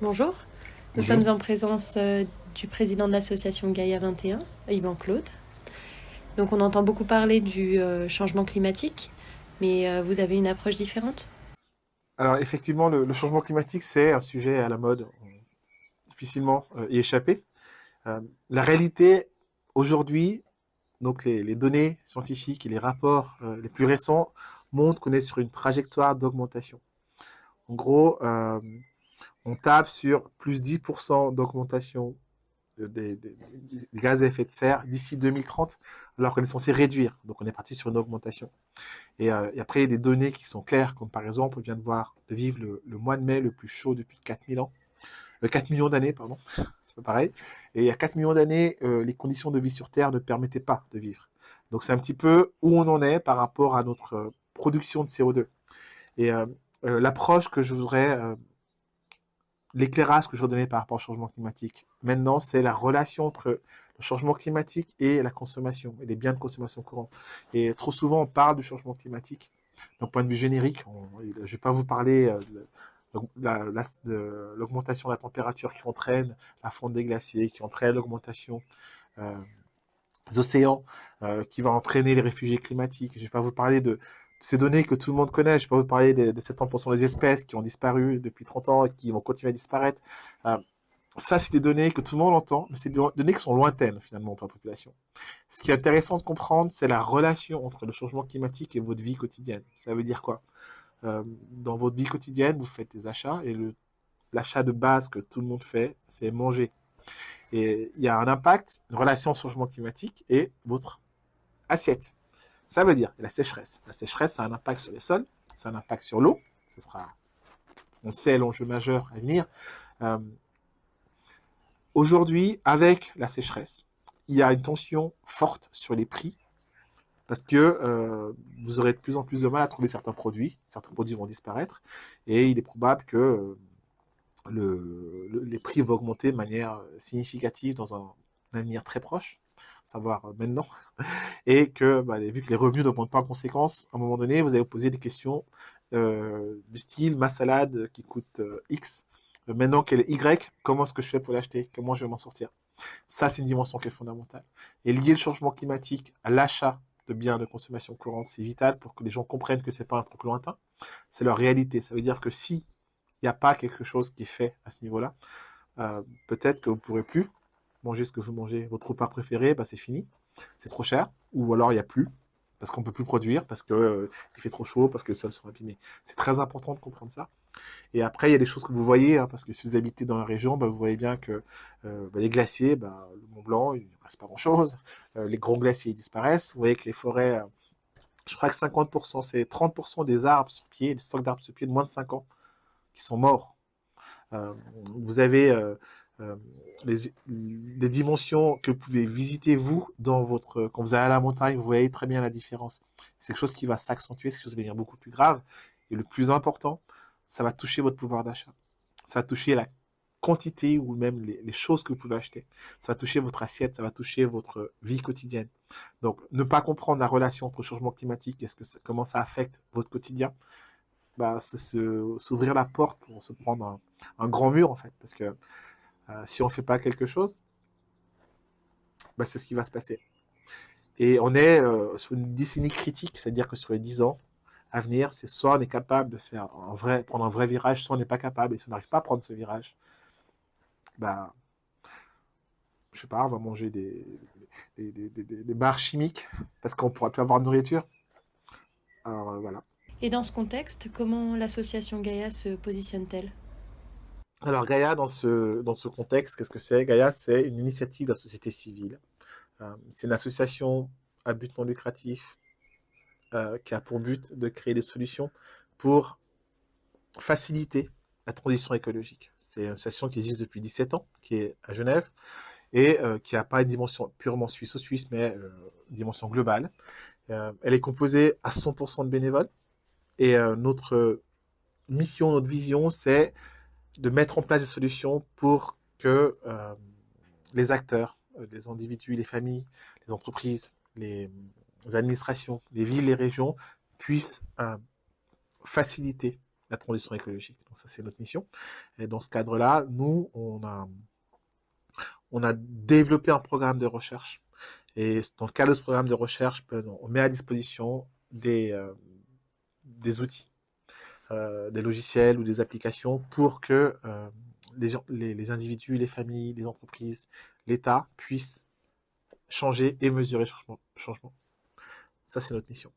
Bonjour, nous sommes Bonjour. en présence du président de l'association Gaïa 21, Yvan Claude. Donc on entend beaucoup parler du changement climatique, mais vous avez une approche différente? Alors effectivement, le changement climatique, c'est un sujet à la mode, on peut difficilement y échapper. La réalité, aujourd'hui, donc les données scientifiques et les rapports les plus récents montrent qu'on est sur une trajectoire d'augmentation. En gros, on tape sur plus 10% d'augmentation des gaz à effet de serre d'ici 2030, alors qu'on est censé réduire. Donc on est parti sur une augmentation. Et après, il y a des données qui sont claires, comme par exemple, on vient de vivre le mois de mai le plus chaud depuis 4000 ans, 4 millions d'années, pardon, c'est pas pareil. Et il y a 4 millions d'années, les conditions de vie sur Terre ne permettaient pas de vivre. Donc c'est un petit peu où on en est par rapport à notre production de CO2. Et l'approche que je voudrais, l'éclairage que je voudrais donner par rapport au changement climatique, maintenant, c'est la relation entre le changement climatique et la consommation, et les biens de consommation courants. Et trop souvent, on parle du changement climatique d'un point de vue générique. Je ne vais pas vous parler de l'augmentation de la température qui entraîne la fonte des glaciers, qui entraîne l'augmentation euh, des océans, qui va entraîner les réfugiés climatiques. Je ne vais pas vous parler de ces données que tout le monde connaît. Je ne vais pas vous parler de 70% des espèces qui ont disparu depuis 30 ans et qui vont continuer à disparaître. Euh, Ça, c'est des données que tout le monde entend, mais c'est des données qui sont lointaines finalement pour la population. Ce qui est intéressant de comprendre, c'est la relation entre le changement climatique et votre vie quotidienne. Ça veut dire quoi? Dans votre vie quotidienne, vous faites des achats et l'achat de base que tout le monde fait, c'est manger. Et il y a un impact, une relation au changement climatique et votre assiette. Ça veut dire la sécheresse. La sécheresse, ça a un impact sur les sols, ça a un impact sur l'eau. Ce sera, on le sait, l'enjeu majeur à venir. Euh, Aujourd'hui, avec la sécheresse, il y a une tension forte sur les prix parce que vous aurez de plus en plus de mal à trouver certains produits. Certains produits vont disparaître et il est probable que les prix vont augmenter de manière significative dans un avenir très proche, savoir maintenant, et que bah, vu que les revenus n'augmentent pas en conséquence, à un moment donné, vous allez vous poser des questions du style ma salade qui coûte X, maintenant qu'elle est Y, comment est-ce que je fais pour l'acheter? Comment je vais m'en sortir? Ça, c'est une dimension qui est fondamentale. Et lier le changement climatique à l'achat de biens de consommation courante, c'est vital pour que les gens comprennent que c'est pas un truc lointain, c'est leur réalité. Ça veut dire que si il n'y a pas quelque chose qui est fait à ce niveau-là, peut-être que vous ne pourrez plus manger ce que vous mangez. Votre repas préféré, bah, c'est fini, c'est trop cher, ou alors il n'y a plus, parce qu'on ne peut plus produire, parce qu'il il fait trop chaud, parce que les sols sont abîmés. C'est très important de comprendre ça. Et après, il y a des choses que vous voyez, hein, parce que si vous habitez dans la région, bah, vous voyez bien que bah, les glaciers, bah, le Mont Blanc, il ne reste pas grand-chose. Les gros glaciers ils disparaissent. Vous voyez que les forêts, je crois que 50%, c'est 30% des arbres sur pied, des stocks d'arbres sur pied de moins de 5 ans, qui sont morts. Euh, Vous avez des dimensions que vous pouvez visiter vous dans votre quand vous allez à la montagne, vous voyez très bien la différence. C'est quelque chose qui va s'accentuer, c'est quelque chose qui va devenir beaucoup plus grave. Et le plus important, ça va toucher votre pouvoir d'achat. Ça va toucher la quantité ou même les choses que vous pouvez acheter. Ça va toucher votre assiette, ça va toucher votre vie quotidienne. Donc, ne pas comprendre la relation entre le changement climatique et comment ça affecte votre quotidien, bah, c'est s'ouvrir la porte pour se prendre un grand mur, en fait. Parce que si on ne fait pas quelque chose, bah, c'est ce qui va se passer. Et on est sur une décennie critique, c'est-à-dire que sur les 10 ans à venir, c'est soit on est capable de faire prendre un vrai virage, soit on n'est pas capable. Et si on n'arrive pas à prendre ce virage, bah, je sais pas, on va manger des barres chimiques parce qu'on ne pourra plus avoir de nourriture. Alors voilà. Et dans ce contexte, comment l'association Gaïa se positionne-t-elle? Alors Gaïa, dans ce contexte, qu'est-ce que c'est? Gaïa, c'est une initiative de la société civile. C'est une association à but non lucratif qui a pour but de créer des solutions pour faciliter la transition écologique. C'est une association qui existe depuis 17 ans, qui est à Genève, et qui n'a pas une dimension purement suisse-suisse, mais une dimension globale. Elle est composée à 100% de bénévoles, et notre mission, notre vision, c'est de mettre en place des solutions pour que les acteurs, les individus, les familles, les entreprises, les administrations, les villes, les régions puissent faciliter la transition écologique. Donc ça, c'est notre mission. Et dans ce cadre-là, nous, on a développé un programme de recherche. Et dans le cadre de ce programme de recherche, on met à disposition des outils, des logiciels ou des applications pour que les individus, les familles, les entreprises, l'État puissent changer et mesurer le changement. Ça, c'est notre mission.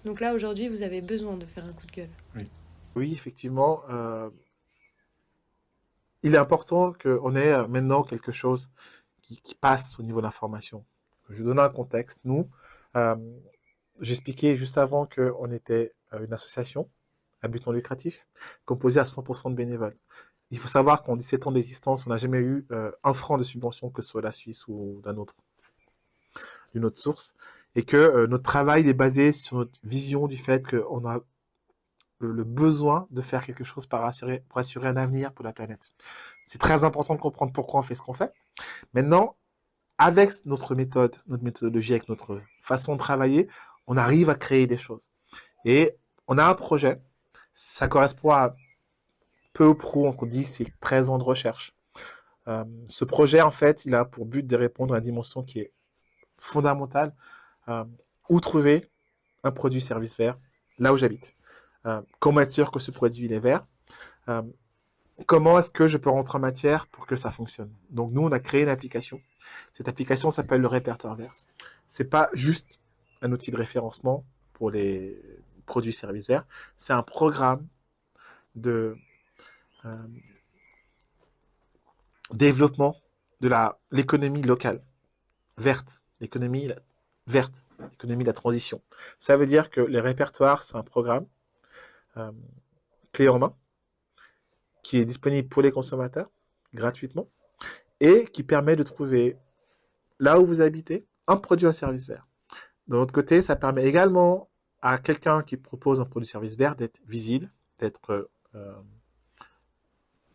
Donc là, aujourd'hui, vous avez besoin de faire un coup de gueule. Oui, effectivement. Il est important qu'on ait maintenant quelque chose qui passe au niveau de l'information. Je vais donner un contexte. Nous, j'expliquais juste avant qu'on était une association à but non lucratif, composée à 100% de bénévoles. Il faut savoir qu'en 17 ans d'existence, on n'a jamais eu un franc de subvention, que ce soit la Suisse ou d'une autre source, et que notre travail est basé sur notre vision du fait qu'on a le besoin de faire quelque chose pour assurer un avenir pour la planète. C'est très important de comprendre pourquoi on fait ce qu'on fait. Maintenant, avec notre méthode, notre méthodologie, avec notre façon de travailler, on arrive à créer des choses. Et on a un projet, ça correspond à peu ou prou entre 10 et 13 ans de recherche. Ce projet, en fait, il a pour but de répondre à une dimension qui est fondamentale. Où trouver un produit-service vert là où j'habite? Comment être sûr que ce produit il est vert? Comment est-ce que je peux rentrer en matière pour que ça fonctionne? Donc nous, on a créé une application. Cette application s'appelle le répertoire vert. C'est pas juste un outil de référencement pour les produits services verts. C'est un programme de développement de l'économie locale verte, l'économie verte, l'économie de la transition. Ça veut dire que les répertoires, c'est un programme clé en main qui est disponible pour les consommateurs gratuitement et qui permet de trouver là où vous habitez un produit à service vert. De l'autre côté, ça permet également à quelqu'un qui propose un produit service vert d'être visible, d'être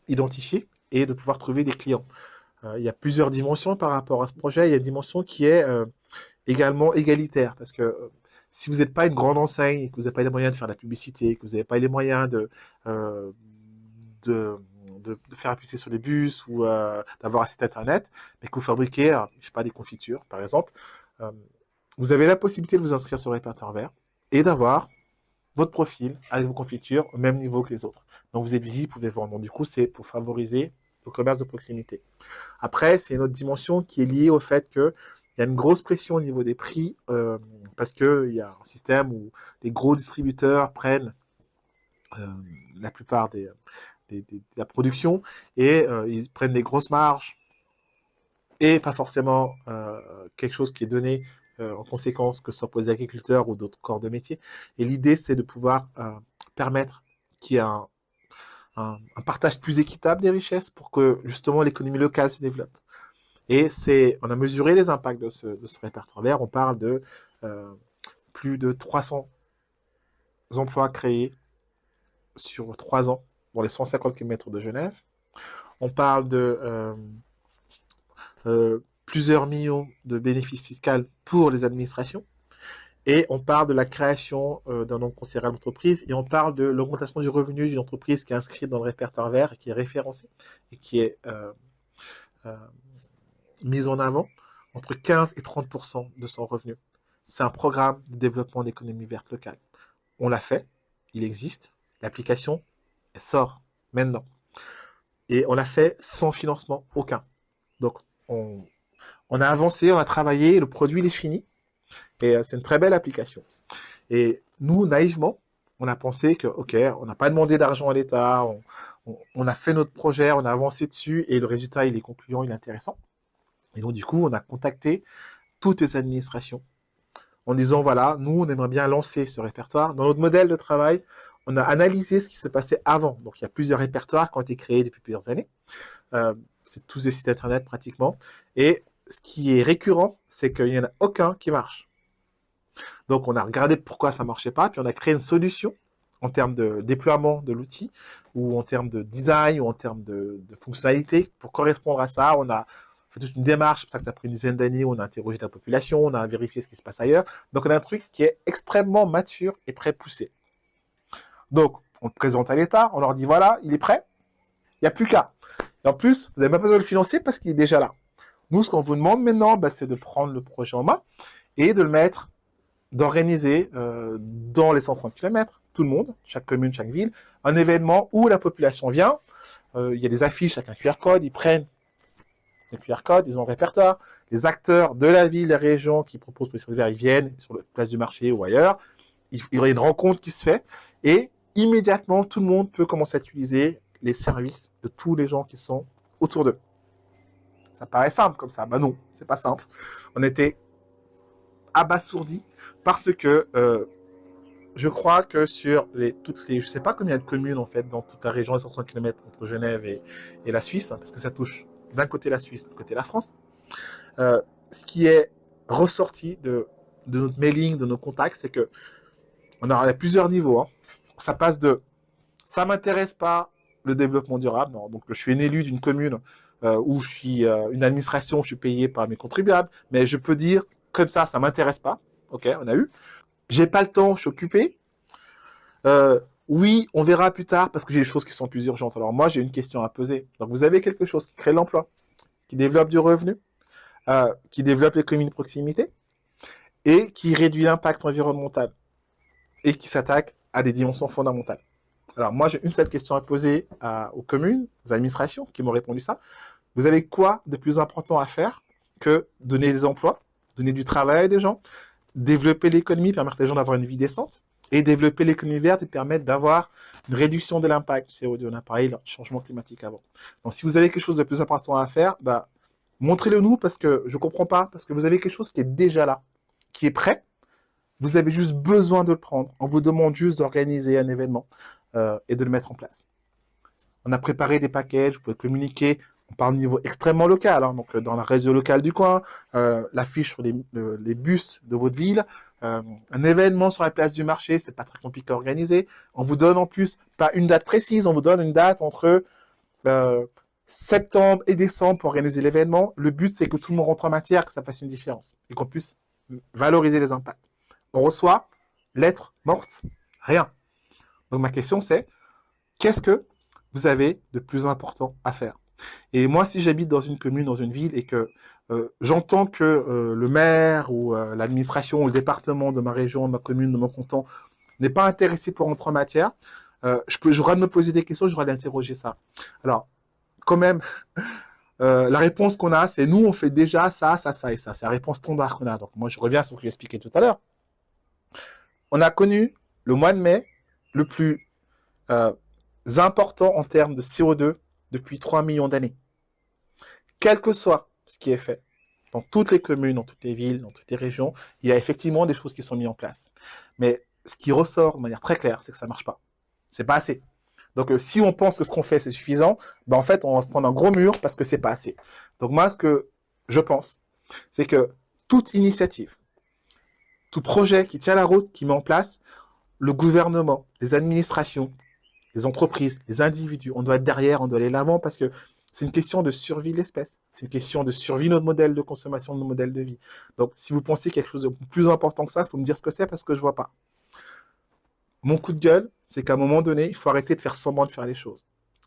identifié et de pouvoir trouver des clients. Il y a plusieurs dimensions par rapport à ce projet. Il y a une dimension qui est également égalitaire parce que si vous n'êtes pas une grande enseigne et que vous n'avez pas les moyens de faire de la publicité, que vous n'avez pas les moyens de faire appuyer sur les bus ou d'avoir un site internet, mais que vous fabriquez, je sais pas, des confitures par exemple, vous avez la possibilité de vous inscrire sur le répertoire vert et d'avoir votre profil avec vos confitures au même niveau que les autres. Donc vous êtes visible, vous pouvez vendre. Donc, du coup, c'est pour favoriser le commerce de proximité. Après, c'est une autre dimension qui est liée au fait qu'il y a une grosse pression au niveau des prix parce qu'il y a un système où les gros distributeurs prennent la plupart de la production et ils prennent des grosses marges et pas forcément quelque chose qui est donné en conséquence, que ce soit pour les agriculteurs ou d'autres corps de métier. Et l'idée, c'est de pouvoir permettre qu'il y ait un partage plus équitable des richesses pour que justement l'économie locale se développe. Et on a mesuré les impacts de ce répertoire vert. On parle de plus de 300 emplois créés sur 3 ans dans les 150 km de Genève. On parle de plusieurs millions de bénéfices fiscaux pour les administrations. Et on parle de la création d'un nom considérable d'entreprise et on parle de l'augmentation du revenu d'une entreprise qui est inscrite dans le répertoire vert et qui est référencée et qui est mise en avant entre 15 et 30% de son revenu. C'est un programme de développement d'économie verte locale. On l'a fait, il existe, l'application, elle sort maintenant. Et on l'a fait sans financement aucun. Donc, on a avancé, on a travaillé, le produit il est fini. Et c'est une très belle application. Et nous, naïvement, on a pensé que, OK, on n'a pas demandé d'argent à l'État, on a fait notre projet, on a avancé dessus, et le résultat, il est concluant, il est intéressant. Et donc, du coup, on a contacté toutes les administrations en disant, voilà, nous, on aimerait bien lancer ce répertoire. Dans notre modèle de travail, on a analysé ce qui se passait avant. Donc, il y a plusieurs répertoires qui ont été créés depuis plusieurs années. C'est tous des sites internet pratiquement. Et ce qui est récurrent, c'est qu'il n'y en a aucun qui marche. Donc, on a regardé pourquoi ça ne marchait pas, puis on a créé une solution en termes de déploiement de l'outil, ou en termes de design, ou en termes de fonctionnalité. Pour correspondre à ça, on a fait toute une démarche, c'est pour ça que ça a pris une dizaine d'années, on a interrogé la population, on a vérifié ce qui se passe ailleurs. Donc, on a un truc qui est extrêmement mature et très poussé. Donc, On le présente à l'État, on leur dit voilà, il est prêt, il n'y a plus qu'à. Et en plus, vous n'avez pas besoin de le financer parce qu'il est déjà là. Nous, ce qu'on vous demande maintenant, c'est de prendre le projet en main et de le mettre, d'organiser dans les 130 km, tout le monde, chaque commune, chaque ville, un événement où la population vient. Il y a des affiches avec un QR code, ils prennent le QR code, ils ont le répertoire. Les acteurs de la ville, les régions qui proposent pour les ils viennent sur la place du marché ou ailleurs. Il y a une rencontre qui se fait et immédiatement, tout le monde peut commencer à utiliser les services de tous les gens qui sont autour d'eux. Ça paraît simple comme ça. Ben non, c'est pas simple. On était abasourdis parce que je crois que sur je sais pas combien de communes en fait dans toute la région, les 130 km entre Genève et la Suisse, parce que ça touche d'un côté la Suisse, de l'autre côté la France. Ce qui est ressorti de notre mailing, de nos contacts, c'est que on a plusieurs niveaux. Hein. Ça passe de ça m'intéresse pas le développement durable. Non, donc je suis un élu d'une commune où je suis une administration, je suis payé par mes contribuables, mais je peux dire comme ça m'intéresse pas. Ok, on a eu. J'ai pas le temps, je suis occupé. Oui, on verra plus tard parce que j'ai des choses qui sont plus urgentes. Alors moi, j'ai une question à poser. Donc vous avez quelque chose qui crée l'emploi, qui développe du revenu, qui développe l'économie de proximité et qui réduit l'impact environnemental et qui s'attaque à des dimensions fondamentales. Alors moi, j'ai une seule question à poser aux communes, aux administrations qui m'ont répondu ça. Vous avez quoi de plus important à faire que donner des emplois, donner du travail à des gens, développer l'économie, permettre aux gens d'avoir une vie décente, et développer l'économie verte et permettre d'avoir une réduction de l'impact du CO2. On a parlé du changement climatique avant. Donc si vous avez quelque chose de plus important à faire, montrez-le nous parce que je ne comprends pas, parce que vous avez quelque chose qui est déjà là, qui est prêt. Vous avez juste besoin de le prendre. On vous demande juste d'organiser un événement et de le mettre en place. On a préparé des packages, vous pouvez communiquer. On parle au niveau extrêmement local, hein, donc dans la réseau locale du coin, l'affiche sur les bus de votre ville, un événement sur la place du marché, c'est pas très compliqué à organiser. On vous donne en plus pas une date précise, on vous donne une date entre septembre et décembre pour organiser l'événement. Le but, c'est que tout le monde rentre en matière, que ça fasse une différence et qu'on puisse valoriser les impacts. On reçoit lettre morte, rien. Donc ma question c'est, qu'est-ce que vous avez de plus important à faire? Et moi, si j'habite dans une commune, dans une ville, et que j'entends que le maire ou l'administration ou le département de ma région, de ma commune, de mon canton n'est pas intéressé pour rentrer en matière, j'aurais de me poser des questions, j'aurais d'interroger ça. Alors, quand même, la réponse qu'on a, c'est nous, on fait déjà ça, ça, ça et ça. C'est la réponse standard qu'on a. Donc, moi, je reviens sur ce que j'ai expliqué tout à l'heure. On a connu le mois de mai le plus important en termes de CO2 depuis 3 millions d'années. Quel que soit ce qui est fait, dans toutes les communes, dans toutes les villes, dans toutes les régions, il y a effectivement des choses qui sont mises en place. Mais ce qui ressort de manière très claire, c'est que ça ne marche pas. C'est pas assez. Donc si on pense que ce qu'on fait, c'est suffisant, en fait, on va se prendre un gros mur parce que c'est pas assez. Donc moi, ce que je pense, c'est que toute initiative, tout projet qui tient la route, qui met en place, le gouvernement, les administrations, les entreprises, les individus, on doit être derrière, on doit aller l'avant parce que c'est une question de survie de l'espèce. C'est une question de survie de notre modèle de consommation, de notre modèle de vie. Donc, si vous pensez quelque chose de plus important que ça, il faut me dire ce que c'est parce que je ne vois pas. Mon coup de gueule, c'est qu'à un moment donné, il faut arrêter de faire semblant de faire les choses.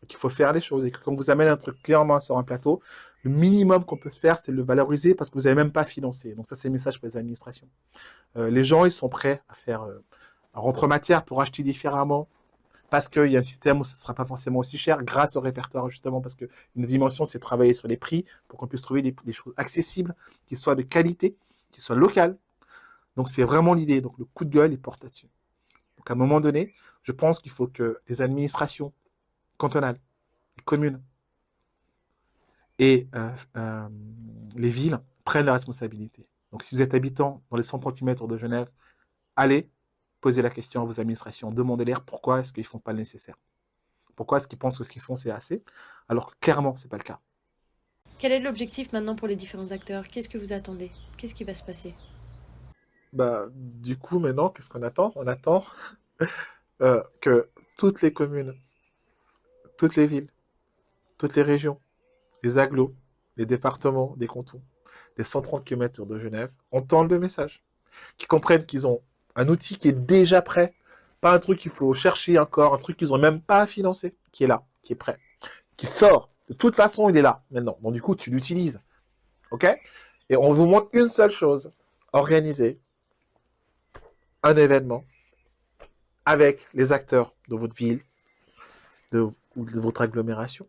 Il faut faire les choses et que quand vous amène un truc clé en main sur un plateau, le minimum qu'on peut se faire, c'est de le valoriser parce que vous n'avez même pas financé. Donc ça, c'est le message pour les administrations. Les gens, ils sont prêts à faire un rentre matière pour acheter différemment, parce qu'il y a un système où ce ne sera pas forcément aussi cher, grâce au répertoire, justement, parce qu'une dimension, c'est de travailler sur les prix, pour qu'on puisse trouver des choses accessibles, qui soient de qualité, qui soient locales. Donc, c'est vraiment l'idée. Donc, le coup de gueule, il porte là-dessus. Donc, à un moment donné, je pense qu'il faut que les administrations cantonales, les communes et les villes prennent leurs responsabilités. Donc, si vous êtes habitant dans les 130 km de Genève, allez poser la question à vos administrations, demandez-leur pourquoi est-ce qu'ils ne font pas le nécessaire. Pourquoi est-ce qu'ils pensent que ce qu'ils font, c'est assez, alors que clairement, ce n'est pas le cas. Quel est l'objectif maintenant pour les différents acteurs? Qu'est-ce que vous attendez? Qu'est-ce qui va se passer? Du coup, maintenant, qu'est-ce qu'on attend? On attend que toutes les communes, toutes les villes, toutes les régions, les agglos, les départements, des cantons, les 130 km de Genève, entendent le message, qu'ils comprennent qu'ils ont un outil qui est déjà prêt Pas un truc qu'il faut chercher encore, un truc qu'ils n'ont même pas financé, qui est là, qui est prêt, qui sort. De toute façon, il est là maintenant. Donc, du coup, tu l'utilises. OK? Et on vous montre une seule chose. Organiser un événement avec les acteurs de votre ville ou de votre agglomération.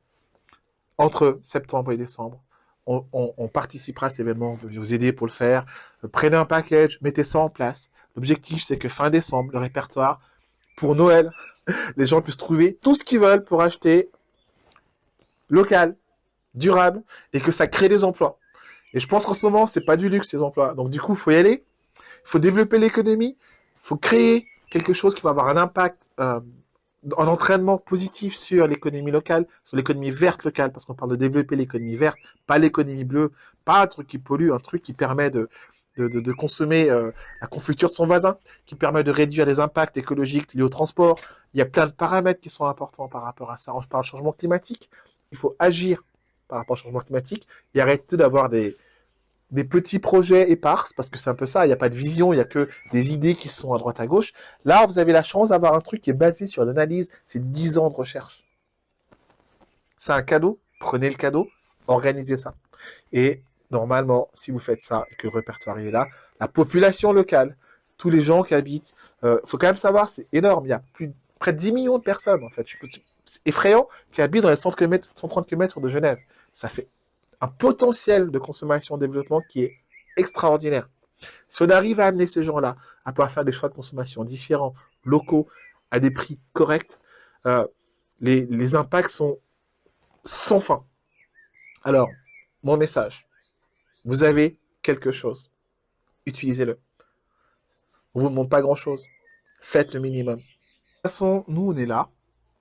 Entre septembre et décembre, on participera à cet événement, on va vous aider pour le faire. Prenez un package, mettez ça en place. L'objectif, c'est que fin décembre, le répertoire, pour Noël, les gens puissent trouver tout ce qu'ils veulent pour acheter local, durable, et que ça crée des emplois. Et je pense qu'en ce moment, c'est pas du luxe, ces emplois. Donc, du coup, il faut y aller. Il faut développer l'économie. Il faut créer quelque chose qui va avoir un impact en entraînement positif sur l'économie locale, sur l'économie verte locale, parce qu'on parle de développer l'économie verte, pas l'économie bleue, pas un truc qui pollue, un truc qui permet de consommer la confiture de son voisin, qui permet de réduire les impacts écologiques liés au transport. Il y a plein de paramètres qui sont importants par rapport à ça. On parle de changement climatique. Il faut agir par rapport au changement climatique et arrêter d'avoir des petits projets éparses, parce que c'est un peu ça, il n'y a pas de vision, il n'y a que des idées qui sont à droite à gauche. Là, vous avez la chance d'avoir un truc qui est basé sur l'analyse, c'est 10 ans de recherche. C'est un cadeau, prenez le cadeau, organisez ça. Et normalement, si vous faites ça et que le répertoire est là, la population locale, tous les gens qui habitent, faut quand même savoir, c'est énorme, il y a près de 10 millions de personnes, en fait, c'est effrayant, qui habitent dans les 130 km de Genève. Ça fait un potentiel de consommation et de développement qui est extraordinaire. Si on arrive à amener ces gens-là à pouvoir faire des choix de consommation différents, locaux, à des prix corrects, euh, les impacts sont sans fin. Alors, mon message, vous avez quelque chose, utilisez-le. On ne vous demande pas grand-chose. Faites le minimum. De toute façon, nous, on est là.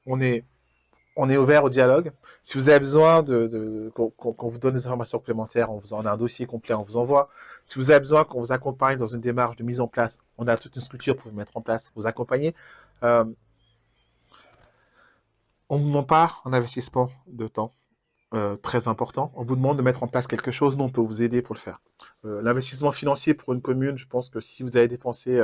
On est ouvert au dialogue. Si vous avez besoin qu'on vous donne des informations complémentaires, on a un dossier complet, on vous envoie. Si vous avez besoin qu'on vous accompagne dans une démarche de mise en place, on a toute une structure pour vous mettre en place, vous accompagner. On ne vous demande pas un investissement de temps très important. On vous demande de mettre en place quelque chose, nous on peut vous aider pour le faire. L'investissement financier pour une commune, je pense que si vous avez dépensé,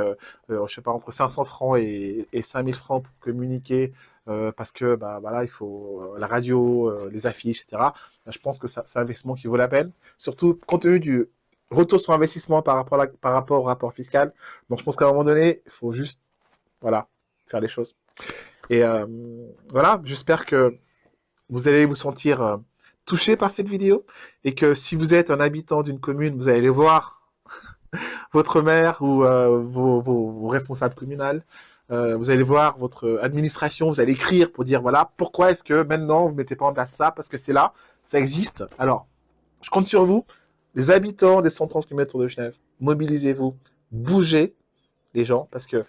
je sais pas, entre 500 francs et 5000 francs pour communiquer, parce que bah, voilà, il faut la radio, les affiches, etc. Je pense que c'est un investissement qui vaut la peine, surtout compte tenu du retour sur investissement par rapport au rapport fiscal. Donc je pense qu'à un moment donné, il faut juste voilà, faire les choses. Et voilà, j'espère que vous allez vous sentir touché par cette vidéo et que si vous êtes un habitant d'une commune, vous allez voir votre maire ou vos responsables communaux, vous allez voir votre administration, vous allez écrire pour dire voilà pourquoi est-ce que maintenant vous ne mettez pas en place ça, parce que c'est là, ça existe. Alors, je compte sur vous, les habitants des 130 km de Genève, mobilisez-vous, bougez les gens, parce que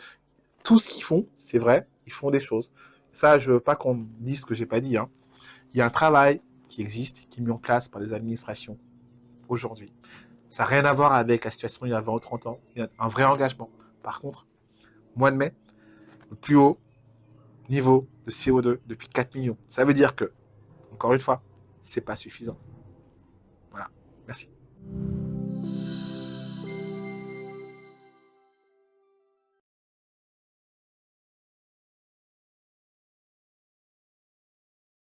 tout ce qu'ils font, c'est vrai, ils font des choses. Ça, je veux pas qu'on me dise ce que j'ai pas dit, hein. Il y a un travail qui existe, qui est mis en place par les administrations aujourd'hui. Ça n'a rien à voir avec la situation il y a 20 ou 30 ans. Il y a un vrai engagement. Par contre, mois de mai, le plus haut niveau de CO2 depuis 4 millions. Ça veut dire que, encore une fois, c'est pas suffisant. Voilà. Merci.